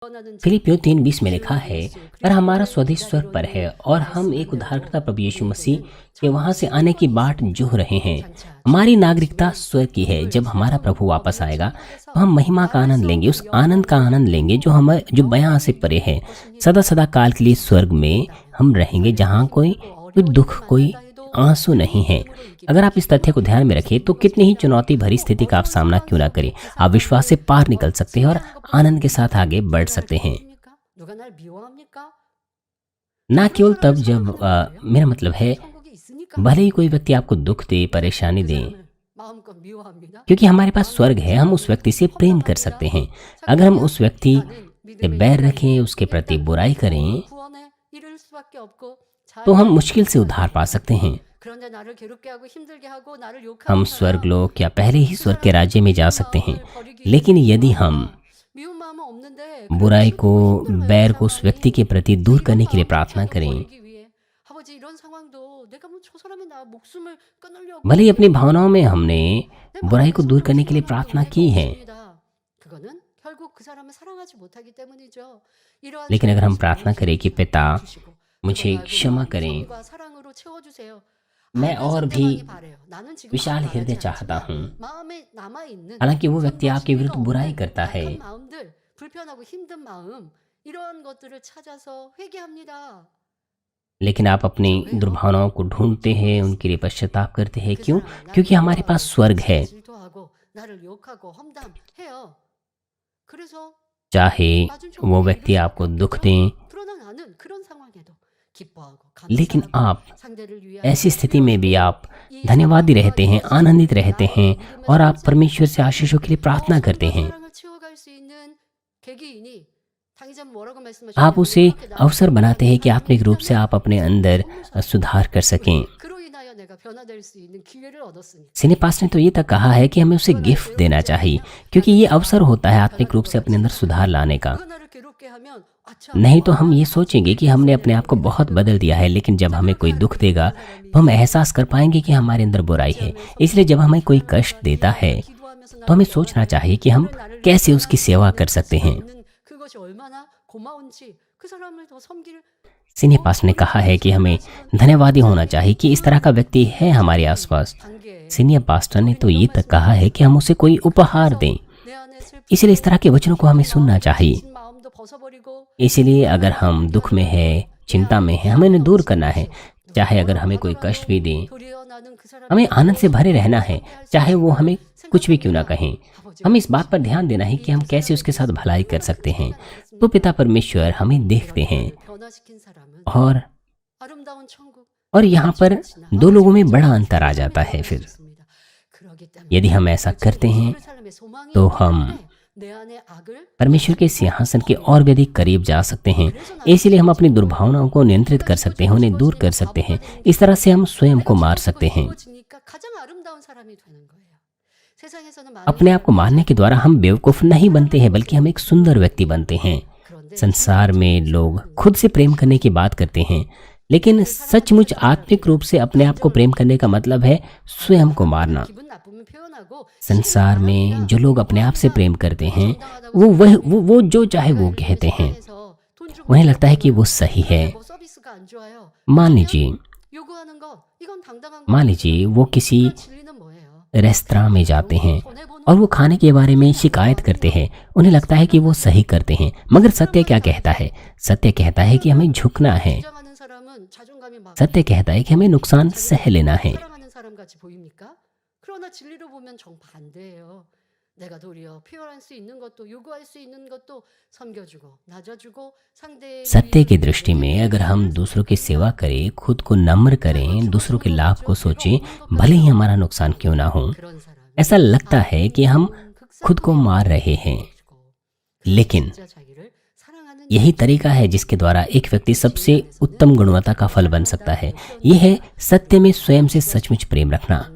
फिलिपियों 3:20 में लिखा है, पर हमारा स्वदेश स्वर्ग पर है और हम एक उद्धारकर्ता प्रभु यीशु मसीह के वहां से आने की बाट जोह रहे हैं। हमारी नागरिकता स्वर्ग की है। जब हमारा प्रभु वापस आएगा तो हम महिमा का आनंद लेंगे, उस आनंद का आनंद लेंगे जो बयां से परे है। सदा सदा काल के लिए स्वर्ग में हम रहेंगे, जहाँ कोई दुख, कोई आंसू नहीं है। अगर आप इस तथ्य को ध्यान में रखें तो कितनी ही चुनौती भरी स्थिति का आप सामना क्यों ना करें, आप विश्वास से पार निकल सकते हैं और आनंद के साथ आगे बढ़ सकते हैं। ना केवल तब जब मेरा मतलब है, भले ही कोई व्यक्ति आपको दुख दे, परेशानी दे, क्योंकि हमारे पास स्वर्ग है, हम उस व्यक्ति से प्रेम कर सकते हैं। अगर हम उस व्यक्ति से बैर रखें, उसके प्रति बुराई करें, तो हम मुश्किल से उद्धार पा सकते हैं। हम स्वर्गलोक या पहले ही स्वर्ग के राज्य में जा सकते हैं। लेकिन यदि हम बुराई को, बैर को उस व्यक्ति के प्रति दूर करने के लिए प्रार्थना करें, भले ही अपनी भावनाओं में हमने बुराई को दूर करने के लिए प्रार्थना की है, लेकिन अगर हम प्रार्थना करें कि पिता मुझे क्षमा करें, मैं और भी विशाल हृदय चाहता हूँ, हालांकि वो व्यक्ति आपके विरुद्ध बुराई करता है, लेकिन आप अपनी दुर्भावनाओं को ढूंढते हैं, उनके लिए पश्चाताप करते हैं। क्यों? क्योंकि हमारे पास स्वर्ग है। चाहे वो व्यक्ति आपको दुख दें, लेकिन आप ऐसी स्थिति में भी आप धन्यवादी रहते हैं, आनंदित रहते हैं और आप परमेश्वर से आशीषों के लिए प्रार्थना करते हैं। आप उसे अवसर बनाते हैं कि आत्मिक रूप से आप अपने अंदर सुधार कर सकें। सिनेपास ने तो ये तक कहा है कि हमें उसे गिफ्ट देना चाहिए, क्योंकि ये अवसर होता है आत्मिक रूप से अपने अंदर सुधार लाने का। नहीं तो हम ये सोचेंगे कि हमने अपने आप को बहुत बदल दिया है, लेकिन जब हमें कोई दुख देगा तो हम एहसास कर पाएंगे कि हमारे अंदर बुराई है। इसलिए जब हमें कोई कष्ट देता है तो हमें सोचना चाहिए कि हम कैसे उसकी सेवा कर सकते हैं। सिनेपास ने कहा है कि हमें धन्यवादी होना चाहिए कि इस तरह का व्यक्ति है हमारे आसपास। सीनियर पास्टर ने तो ये तक कहा है कि हम उसे कोई उपहार दें। इसलिए इस तरह के वचनों को हमें सुनना चाहिए। इसलिए अगर हम दुख में है, चिंता में है, हमें उन्हें दूर करना है। चाहे अगर हमें कोई कष्ट भी दें, हमें आनंद से भरे रहना है, चाहे वो हमें कुछ भी क्यों ना कहें। हमें इस बात पर ध्यान देना है कि हम कैसे उसके साथ भलाई कर सकते हैं। तो पिता परमेश्वर हमें देखते हैं और यहाँ पर दो लोगों में बड़ा अंतर आ जाता है। फिर यदि हम ऐसा करते हैं तो हम परमेश्वर के सिंहासन के और भी अधिक करीब जा सकते हैं। इसलिए हम अपनी दुर्भावनाओं को नियंत्रित कर सकते हैं, उन्हें दूर कर सकते हैं। इस तरह से हम स्वयं को मार सकते हैं। अपने आप को मारने के द्वारा हम बेवकूफ नहीं बनते हैं, बल्कि हम एक सुंदर व्यक्ति बनते हैं। संसार में लोग खुद से प्रेम करने की बात करते हैं, लेकिन सचमुच आत्मिक रूप से अपने आप को प्रेम करने का मतलब है स्वयं को मारना। संसार में जो लोग अपने आप से प्रेम करते हैं, वो जो चाहे वो कहते हैं, उन्हें लगता है कि वो सही है। मान लीजिए वो किसी रेस्तरां में जाते हैं और वो खाने के बारे में शिकायत करते हैं। उन्हें लगता है कि वो सही करते हैं, मगर सत्य क्या कहता है? सत्य कहता है कि हमें झुकना है। सत्य कहता है कि हमें नुकसान सह लेना है। सत्य की दृष्टि में अगर हम दूसरों की सेवा करें, खुद को नम्र करें, दूसरों के लाभ को सोचें, भले ही हमारा नुकसान क्यों ना हो, ऐसा लगता है कि हम खुद को मार रहे हैं। लेकिन यही तरीका है जिसके द्वारा एक व्यक्ति सबसे उत्तम गुणवत्ता का फल बन सकता है। यह है सत्य में स्वयं से सचमुच प्रेम रखना।